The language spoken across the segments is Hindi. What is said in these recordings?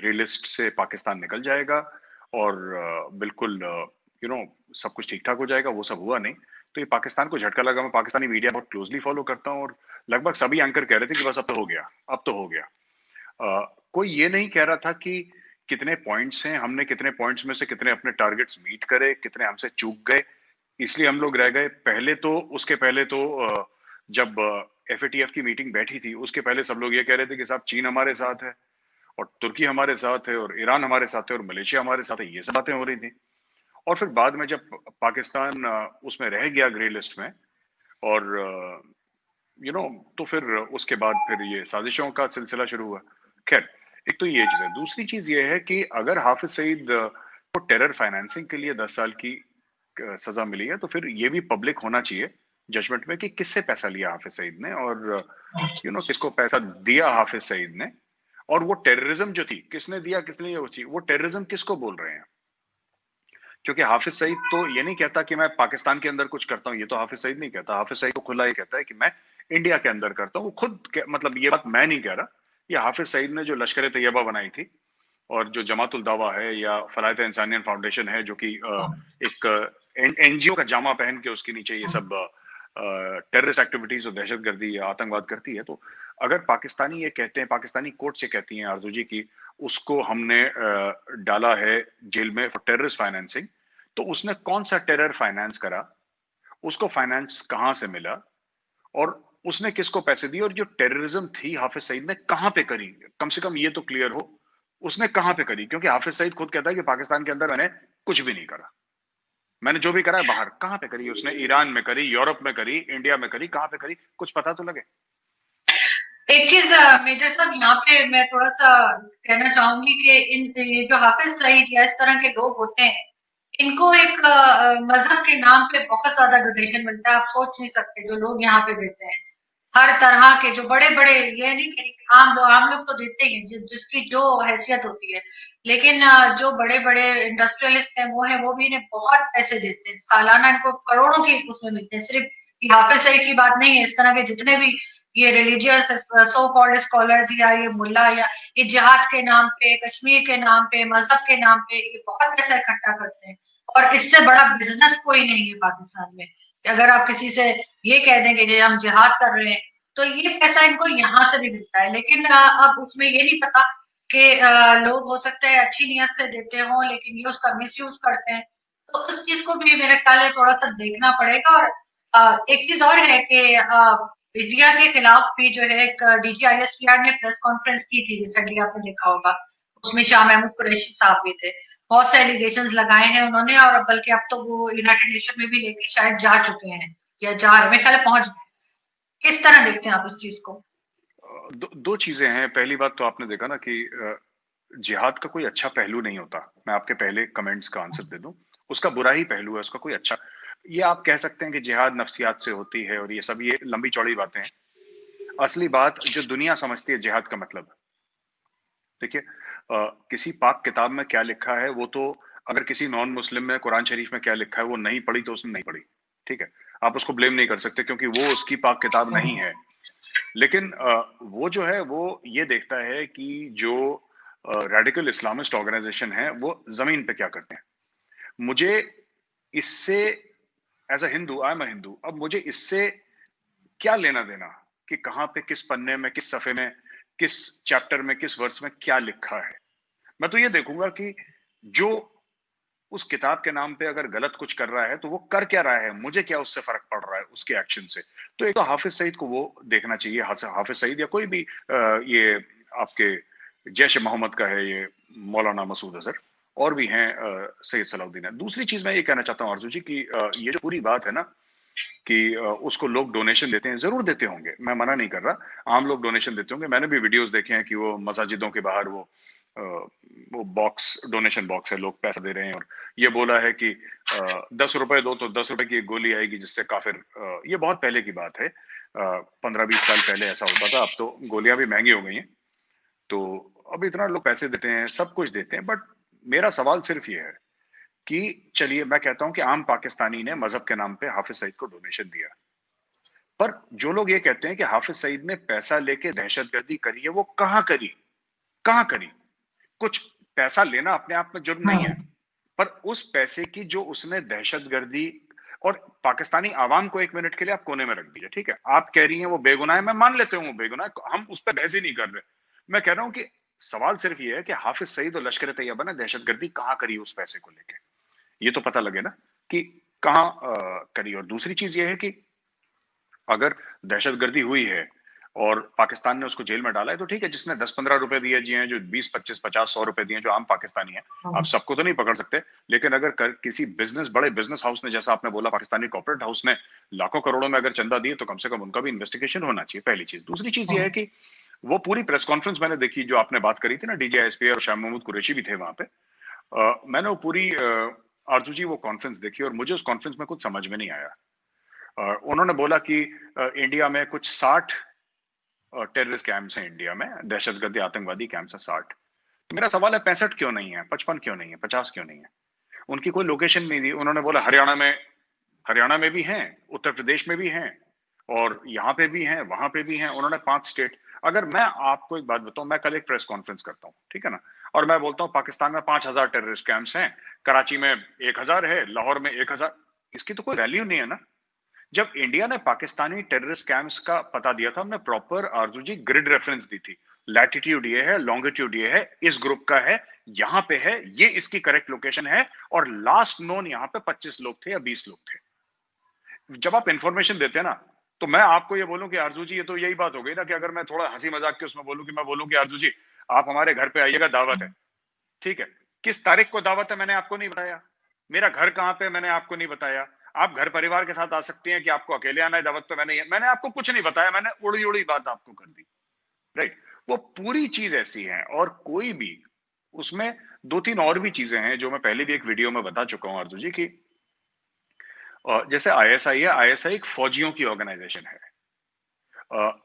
ग्रे लिस्ट से पाकिस्तान निकल जाएगा और बिल्कुल सब कुछ ठीक ठाक हो जाएगा। वो सब हुआ नहीं। तो ये पाकिस्तान को झटका लगा। मैं पाकिस्तानी मीडिया बहुत क्लोजली फॉलो करता हूँ और लगभग सभी एंकर कह रहे थे कि बस अब तो हो गया, अब तो हो गया। कोई ये नहीं कह रहा था कि कितने पॉइंट्स हैं, हमने कितने पॉइंट्स में से कितने अपने टारगेट्स मीट करे, कितने हमसे चूक गए, इसलिए हम लोग रह गए। पहले तो उसके पहले तो जब एफएटीएफ की मीटिंग बैठी थी उसके पहले सब लोग ये कह रहे थे कि साहब चीन हमारे साथ है और तुर्की हमारे साथ है और ईरान हमारे साथ है और मलेशिया हमारे साथ है, ये सब बातें हो रही थी। और फिर बाद में जब पाकिस्तान उसमें रह गया ग्रे लिस्ट में और यू नो तो फिर उसके बाद फिर ये साजिशों का सिलसिला शुरू हुआ। खैर, एक तो ये चीज है। दूसरी चीज ये है कि अगर हाफिज सईद को टेरर फाइनेंसिंग के लिए 10 साल की सजा मिली है तो फिर ये भी पब्लिक होना चाहिए जजमेंट में कि किससे पैसा लिया हाफिज सईद ने और किसको पैसा दिया हाफिज सईद ने। और वो टेररिज्म जो थी, किसने दिया किसने वो चीज, वो टेररिज्म किसको बोल रहे हैं। क्योंकि हाफिज सईद तो ये नहीं कहता कि मैं पाकिस्तान के अंदर कुछ करता हूँ, ये तो हाफिज सईद नहीं कहता। हाफिज सईद तो खुला ये कहता है कि मैं इंडिया के अंदर करता हूँ। वो खुद मतलब ये बात मैं नहीं कह रहा, ये हाफिज सईद ने जो लश्कर तैयबा बनाई थी और जो जमातुल दावा है या फलायत इंसानियत फाउंडेशन है जो कि एक एनजीओ का जामा पहन के उसके नीचे ये सब टेररिस्ट एक्टिविटीज और दहशतगर्दी या आतंकवाद करती है। तो अगर पाकिस्तानी ये कहते हैं, पाकिस्तानी कोर्ट से कहती हैं आरजू जी की उसको हमने डाला है जेल में फॉर टेररिस्ट फाइनेंसिंग, तो उसने कौन सा टेरर फाइनेंस करा, उसको फाइनेंस कहां से मिला और उसने किसको पैसे दिए और जो टेररिज्म थी हाफिज सईद ने कहां पे करी, कम से कम ये तो क्लियर हो उसने कहां पे करी। क्योंकि हाफिज सईद खुद कहता है कि पाकिस्तान के अंदर मैंने कुछ भी नहीं करा, मैंने जो भी करा है बाहर। कहां पे करी उसने? ईरान में करी, यूरोप में करी, इंडिया में करी, कहां पे करी? कुछ पता तो लगे। एक चीज मेजर साहब यहाँ पे मैं थोड़ा सा कहना चाहूंगी कि ये जो हाफिज सईद या इस तरह के लोग होते हैं, इनको एक मजहब के नाम पे बहुत ज्यादा डोनेशन मिलता है। आप सोच नहीं सकते जो लोग यहाँ पे देते हैं, हर तरह के जो बड़े बड़े, ये नहीं कि आम लोग तो देते ही हैं जिसकी जो हैसियत होती है, लेकिन जो बड़े बड़े इंडस्ट्रियलिस्ट हैं वो भी इन्हें बहुत पैसे देते हैं। सालाना इनको करोड़ों की उसमें मिलते हैं। सिर्फ हाफिज सईद की बात नहीं है, इस तरह के जितने भी ये रिलीजियस सो कॉल्ड स्कॉलर्स या ये मुल्ला या ये जिहाद के नाम पे, कश्मीर के नाम पे, मजहब के नाम पे ये बहुत पैसा इकट्ठा करते हैं। और इससे बड़ा बिजनेस कोई नहीं है पाकिस्तान में। अगर आप किसी से ये कह देंगे कि हम जिहाद कर रहे हैं तो ये पैसा इनको यहाँ से भी मिलता है। लेकिन अब उसमें ये नहीं पता कि लोग हो सकता है अच्छी नीयत से देते हों लेकिन ये उसका मिसयूज करते हैं। तो उस चीज को भी मेरे ख्याल है थोड़ा सा देखना पड़ेगा। और एक चीज और है कि इंडिया के खिलाफ भी जो है एक डीजीआईएसपीआर ने प्रेस कॉन्फ्रेंस की थी रिसेंटली, आपने देखा होगा। उसमें शाह महमूद कुरैशी साहब भी थे। बहुत से एलिगेशंस लगाए हैं उन्होंने और बल्कि अब तो वो यूनाइटेड नेशन में भी लेके शायद जा चुके हैं या जा रहे, मेरे ख्याल पहुंच गए। किस तरह देखते हैं आप इस चीज को? दो चीजें हैं। पहली बात तो आपने देखा ना कि जिहाद का कोई अच्छा पहलू नहीं होता। मैं आपके पहले कमेंट्स का आंसर दे दूं, उसका बुरा ही पहलू है, उसका कोई अच्छा। ये आप कह सकते हैं कि जिहाद नफ्सियात से होती है और ये सब, ये लंबी चौड़ी बातें हैं। असली बात जो दुनिया समझती है जिहाद का मतलब, देखिए किसी पाक किताब में क्या लिखा है वो तो, अगर किसी नॉन मुस्लिम में कुरान शरीफ में क्या लिखा है वो नहीं पढ़ी तो उसने नहीं पढ़ी, ठीक है। आप उसको ब्लेम नहीं कर सकते क्योंकि वो उसकी पाक किताब नहीं है। लेकिन वो जो है वो ये देखता है कि जो रेडिकल इस्लामिस्ट ऑर्गेनाइजेशन है वो जमीन पे क्या करते हैं। मुझे इससे, as a Hindu, I am a Hindu, अब मुझे इससे क्या लेना देना कि कहां पे किस पन्ने में किस सफे में किस चैप्टर में किस वर्स में क्या लिखा है। मैं तो ये देखूंगा कि जो उस किताब के नाम पे अगर गलत कुछ कर रहा है तो वो कर क्या रहा है, मुझे क्या उससे फर्क पड़ रहा है उसके एक्शन से। तो एक तो हाफिज सईद को वो देखना चाहिए, हाफिज सईद या कोई भी ये आपके जैश मोहम्मद का है ये मौलाना मसूद अजहर, और भी हैं सैयद सलाउद्दीन है। दूसरी चीज मैं ये कहना चाहता हूँ आरजू जी की ये जो पूरी बात है ना कि उसको लोग डोनेशन देते हैं, जरूर देते होंगे, मैं मना नहीं कर रहा, आम लोग डोनेशन देते होंगे। मैंने भी वीडियोस देखे हैं कि वो मसाजिदों के बाहर वो बॉक्स, डोनेशन बॉक्स है, लोग पैसा दे रहे हैं और ये बोला है कि 10 रुपए दो तो 10 रुपए की एक गोली आएगी जिससे काफिर, ये बहुत पहले की बात है, 15-20 साल पहले ऐसा होता था। अब तो गोलियां भी महंगी हो गई हैं, तो अब इतना लोग पैसे देते हैं, सब कुछ देते हैं। बट मेरा सवाल सिर्फ ये है कि चलिए मैं कहता हूं कि आम पाकिस्तानी ने मजहब के नाम पे हाफिज सईद को डोनेशन दिया, पर जो लोग ये कहते हैं कि हाफिज सईद ने पैसा लेके दहशतगर्दी करी है, वो कहां करी, कहां करी? कुछ पैसा लेना अपने आप में जुर्म नहीं है, पर उस पैसे की जो उसने दहशतगर्दी और पाकिस्तानी आवाम को 1 मिनट के लिए आप कोने में रख दीजिए, ठीक है? आप कह रही हैं वो बेगुनाह है, मैं मान लेता हूँ वो बेगुनाह है, हम उस पर बहस ही नहीं कर रहे। मैं कह रहा हूँ कि सवाल सिर्फ ये है कि हाफिज सईद और लश्कर तैयबा ने दहशतगर्दी कहाँ करी उस पैसे को लेके, ये तो पता लगे ना कि कहाँ करी। और दूसरी चीज ये है कि अगर दहशतगर्दी हुई है और पाकिस्तान ने उसको जेल में डाला है तो ठीक है, जिसने 10-15 रुपए दिए जी हैं, जो 20, 25, 50, 100 रुपए दिए जो आम पाकिस्तानी है, आप सबको तो नहीं पकड़ सकते, लेकिन अगर किसी बड़े बिजनेस हाउस ने, जैसा आपने बोला पाकिस्तानी कॉर्पोरेट हाउस ने लाखों करोड़ों में अगर चंदा दिए, तो कम से कम उनका भी इन्वेस्टिगेशन होना चाहिए, पहली चीज। दूसरी चीज ये है कि वो पूरी प्रेस कॉन्फ्रेंस मैंने देखी जो आपने बात करी थी ना, डीजीआईएसपी और शाह महमूद कुरैशी भी थे वहां पे। मैंने वो पूरी आरजू जी वो कॉन्फ्रेंस देखी और मुझे उस कॉन्फ्रेंस में कुछ समझ में नहीं आया। उन्होंने बोला कि इंडिया में कुछ 60 टेररिस्ट कैंप्स हैं, इंडिया में दहशतगर्दी आतंकवादी कैंप्स हैं 60। तो मेरा सवाल है 65 क्यों नहीं है, 55 क्यों नहीं है, 50 क्यों नहीं है? उनकी कोई लोकेशन नहीं दी। उन्होंने बोला हरियाणा में भी हैं, उत्तर प्रदेश में भी हैं, और यहाँ पे भी हैं, वहां पे भी हैं। उन्होंने 5 स्टेट। अगर मैं आपको एक बात बताऊं, मैं कल एक प्रेस कॉन्फ्रेंस करता हूँ, ठीक है ना, और मैं बोलता हूँ पाकिस्तान में 5000 टेररिस्ट कैंप्स हैं, कराची में 1000 है, लाहौर में 1000, इसकी तो कोई वैल्यू नहीं है ना। जब इंडिया ने पाकिस्तानी टेररिस्ट कैंप्स का पता दिया था, हमने प्रॉपर आरजू जी ग्रिड रेफरेंस दी थी, लैटिट्यूड ये है, लॉन्गिट्यूड ये है, इस ग्रुप का है, यहाँ पे है, ये इसकी करेक्ट लोकेशन है, और लास्ट नोन यहाँ पे 25 लोग थे या 20 लोग थे। जब आप इंफॉर्मेशन देते हैं ना, तो मैं आपको ये बोलूं कि आरजू जी, ये तो यही बात हो गई ना कि अगर मैं थोड़ा हंसी मजाक के उसमें बोलूं कि मैं बोलूं कि आरजू जी आप हमारे घर पे आइएगा, दावत है, ठीक है, किस तारीख को दावत है मैंने आपको नहीं बताया, मेरा घर कहाँ पे मैंने आपको नहीं बताया, आप घर परिवार के साथ आ सकती हैं कि आपको अकेले आना है दावत पे, मैंने आपको कुछ नहीं बताया, मैंने उड़ी उड़ी बात आपको कर दी, राइट? वो पूरी चीज ऐसी है। और कोई भी उसमें 2-3 और भी चीजें हैं जो मैं पहले भी एक वीडियो में बता चुका हूं आरजू जी की, जैसे आईएसआई है, आईएसआई एक फौजियों की ऑर्गेनाइजेशन है,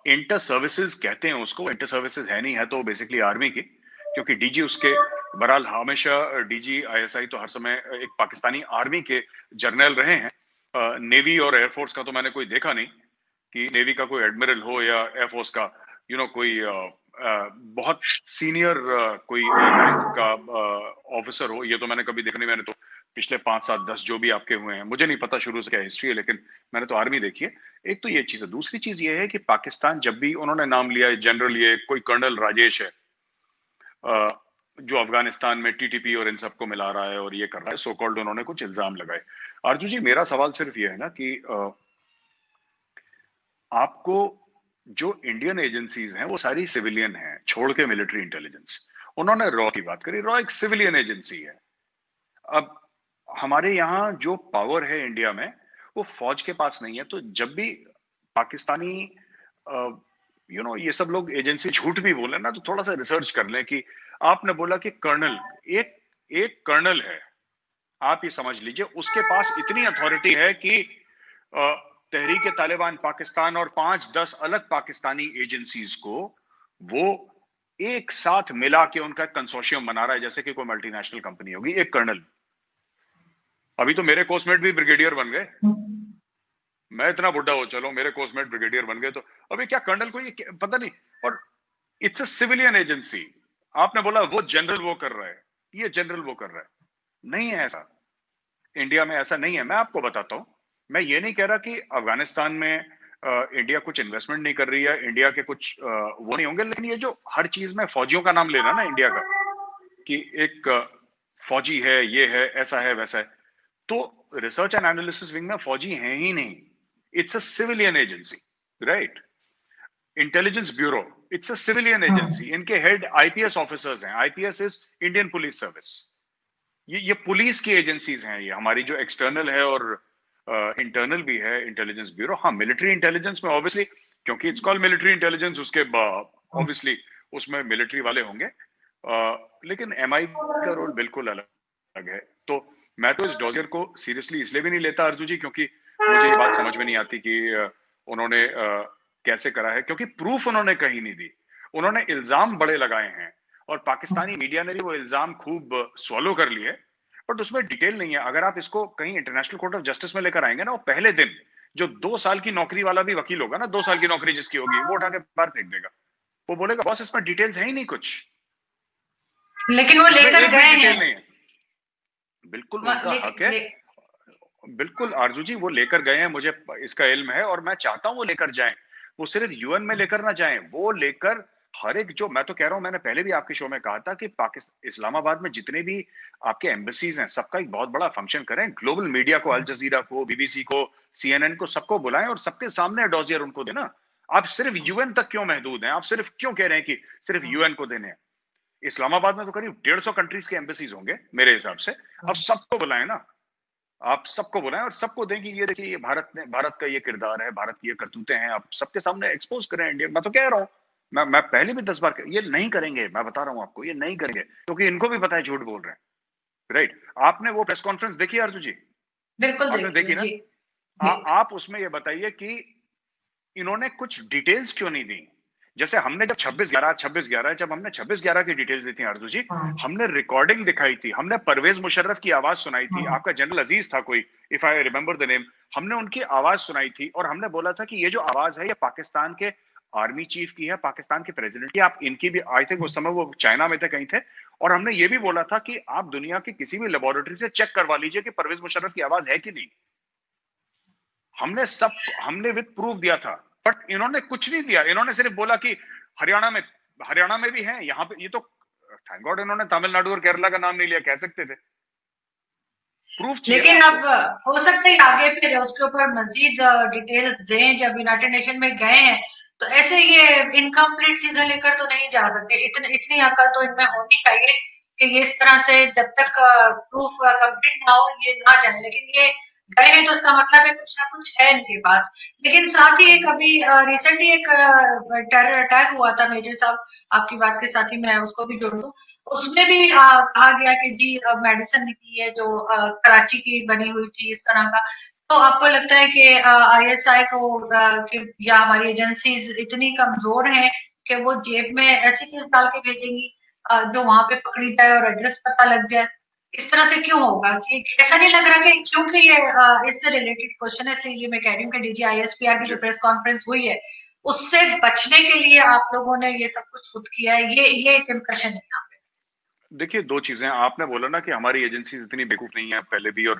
इंटर सर्विसेज कहते हैं उसको, इंटर सर्विसेज है नहीं, है तो बेसिकली आर्मी की, क्योंकि डीजी उसके, बहरहाल हमेशा डीजी आईएसआई तो हर समय एक पाकिस्तानी आर्मी के जर्नल रहे हैं। नेवी और एयरफोर्स का तो मैंने कोई देखा नहीं कि नेवी का कोई एडमिरल हो या एयरफोर्स का कोई बहुत सीनियर कोई रैंक का ऑफिसर हो, ये तो मैंने कभी देखा नहीं। मैंने तो पिछले 5, 7, 10 जो भी आपके हुए हैं, मुझे नहीं पता शुरू से क्या हिस्ट्री है, लेकिन मैंने तो आर्मी देखी है। एक तो ये चीज है। दूसरी चीज ये है कि पाकिस्तान जब भी उन्होंने नाम लिया है, जनरल ये कोई कर्नल राजेश है, जो अफगानिस्तान में टीटीपी और इन सबको मिला रहा है और ये कर रहा है, सो कॉल्ड उन्होंने कुछ इल्जाम लगाए। आरजू जी मेरा सवाल सिर्फ ये है ना कि आपको जो इंडियन एजेंसीज हैं वो सारी सिविलियन हैं, छोड़ के मिलिट्री इंटेलिजेंस। उन्होंने रॉ की बात करी, रॉ एक सिविलियन एजेंसी है। अब हमारे यहाँ जो पावर है इंडिया में वो फौज के पास नहीं है। तो जब भी पाकिस्तानी ये सब लोग एजेंसी झूठ भी बोले ना, तो थोड़ा सा रिसर्च कर लें कि आपने बोला कि कर्नल, एक एक कर्नल है, आप ये समझ लीजिए उसके पास इतनी अथॉरिटी है कि तहरीक तालिबान पाकिस्तान और 5-10 अलग पाकिस्तानी एजेंसीज को वो एक साथ मिला के उनका कंसोर्शियम बना रहा है, जैसे कि कोई मल्टीनेशनल कंपनी होगी। एक कर्नल, अभी तो मेरे कोस्टमेट भी ब्रिगेडियर बन गए, मैं इतना बुढ़ा हो चलो, मेरे कोस्टमेट ब्रिगेडियर बन गए, तो अभी क्या कर्नल को ये पता नहीं। और इट्स अ सिविलियन एजेंसी। आपने बोला वो जनरल वो कर रहा है, ये जनरल वो कर रहा है, नहीं है ऐसा। इंडिया में ऐसा नहीं है। मैं आपको बताता हूं, मैं ये नहीं कह रहा कि अफगानिस्तान में इंडिया कुछ इन्वेस्टमेंट नहीं कर रही है, इंडिया के कुछ वो नहीं होंगे, लेकिन ये जो हर चीज में फौजियों का नाम लेना ना इंडिया का, कि एक फौजी है, ये है, ऐसा है, वैसा है, तो रिसर्च एंड एनालिसिस विंग में फौजी हैं ही नहीं। It's a civilian agency, right? Intelligence bureau, it's a civilian agency. इनके हेड आईपीएस ऑफिसर्स हैं। IPS is Indian police service. ये पुलिस की एजेंसीज हैं, ये हमारी जो एक्सटर्नल है और इंटरनल भी है इंटेलिजेंस ब्यूरो। हाँ, मिलिट्री इंटेलिजेंस में ऑब्वियसली, क्योंकि इट्स कॉल्ड मिलिट्री इंटेलिजेंस, उसके ऑब्वियसली उसमें मिलिट्री वाले होंगे, लेकिन एमआई का रोल बिल्कुल अलग है। तो मैं तो इस डॉजियर को सीरियसली इसलिए भी नहीं लेता अर्जू जी, क्योंकि मुझे ये बात समझ में नहीं आती कि उन्होंने कैसे करा है, क्योंकि प्रूफ उन्होंने कहीं नहीं दी। उन्होंने इल्जाम बड़े लगाए हैं और पाकिस्तानी मीडिया ने भी वो इल्जाम खूब स्वॉलो कर लिए, बट उसमें डिटेल नहीं है। अगर आप इसको कहीं इंटरनेशनल कोर्ट ऑफ जस्टिस में लेकर आएंगे ना, वो पहले दिन जो 2 साल की नौकरी वाला भी वकील होगा ना, 2 साल की नौकरी जिसकी होगी, वो उठा के बाहर फेंक देगा। वो बोलेगा बॉस इसमें डिटेल्स है ही नहीं कुछ। लेकिन वो इसमें लेकर एक भी गए डिटेल हैं। नहीं है। बिल्कुल उनका ले, हक है। ले, बिल्कुल आरजू जी, वो लेकर गए हैं, मुझे इसका इल्म है और मैं चाहता हूं वो लेकर जाएं। वो सिर्फ यूएन में लेकर ना जाएं, वो लेकर हर एक, जो मैं तो कह रहा हूं, मैंने पहले भी आपके शो में कहा था कि पाकिस्तान, इस्लामाबाद में जितने भी आपके एम्बेसीज हैं, सबका एक बहुत बड़ा फंक्शन करें। ग्लोबल मीडिया को, अल जजीरा को, बीबीसी को, सीएनएन को, सबको बुलाएं और सबके सामने डॉजियर उनको देना। आप सिर्फ यूएन तक क्यों महदूद हैं? आप सिर्फ क्यों कह रहे हैं कि सिर्फ यूएन को देने हैं? इस्लामाबाद में तो करीब 150 कंट्रीज के एम्बेसीज होंगे मेरे हिसाब से। अब सबको बुलाएं ना, आप सबको बुलाएं और सबको दें कि ये देखिए, ये भारत का ये किरदार है, भारत की ये करतूतें हैं, आप सबके सामने एक्सपोज करें इंडिया। मैं तो कह रहा हूं, मैं पहले भी 10 बार ये नहीं करेंगे, मैं बता रहा हूं आपको, ये नहीं करेंगे क्योंकि इनको भी पता है झूठ बोल रहे हैं। राइट? आपने वो प्रेस कॉन्फ्रेंस देखी अर्जु जी? बिल्कुल आपने देखिए देखी ना? जी। जी। आप उसमें ये बताइए कि इन्होंने कुछ डिटेल्स क्यों नहीं दी? जैसे हमने जब 26/11 जब हमने 26/11 की डिटेल्स दी थी आरजू जी, हमने रिकॉर्डिंग दिखाई थी, हमने परवेज मुशर्रफ की आवाज सुनाई थी, आपका जनरल अजीज था कोई, if I remember the name, हमने उनकी आवाज सुनाई थी और हमने बोला था कि ये जो आवाज है ये पाकिस्तान के आर्मी चीफ की है, पाकिस्तान के प्रेसिडेंट की, आप इनकी भी, आई थिंक उस समय वो चाइना में थे, कहीं थे, और हमने ये भी बोला था कि आप दुनिया की किसी भी लेबोरेटरी से चेक करवा लीजिए कि परवेज मुशर्रफ की आवाज है कि नहीं। हमने विद प्रूफ दिया था, बट इन्होंने कुछ नहीं दिया। इन्होंने सिर्फ बोला कि हरियाणा में भी है, यहाँ पे, ये तो थैंक गॉड इन्होंने तमिलनाडु और केरला का नाम नहीं लिया, कह सकते थे। प्रूफ चाहिए ना लेकिन आपको। अब हो सकता है आगे फिर उसके ऊपर मजीद डिटेल्स दें। जब यूनाइटेड नेशन में गए हैं तो ऐसे ये इनकम्प्लीट चीजें लेकर तो नहीं जा सकते। इतनी अकल तो इनमें होनी चाहिए कि ये इस तरह से जब तक प्रूफ कंप्लीट ना हो ये ना जाए। लेकिन ये गए हैं तो इसका मतलब है कुछ ना कुछ है इनके पास। लेकिन साथ ही एक अभी रिसेंटली एक टेरर अटैक हुआ था मेजर साहब, आपकी बात के साथ ही मैं उसको भी जोड़ दूं। उसमें भी कहा गया कि जी मेडिसिन निकली है जो कराची की बनी हुई थी इस तरह का। तो आपको लगता है कि आईएसआई को या हमारी एजेंसीज इतनी कमजोर हैं कि वो जेब में ऐसी चीज डाल के भेजेंगी जो वहां पे पकड़ी जाए और एड्रेस पता लग जाए? इस तरह से क्यों होगा? कि ऐसा नहीं लग रहा कि क्योंकि ये इससे रिलेटेड क्वेश्चन है इसलिए मैं कह रही हूँ कि डीजी आईएसपीआर की जो प्रेस कॉन्फ्रेंस हुई है उससे बचने के लिए आप लोगों ने ये सब कुछ खुद किया है, ये एक इम्प्रेशन है यहाँ पे। देखिए, दो चीजें आपने बोला ना कि हमारी एजेंसी इतनी बेवकूफ नहीं है पहले भी, और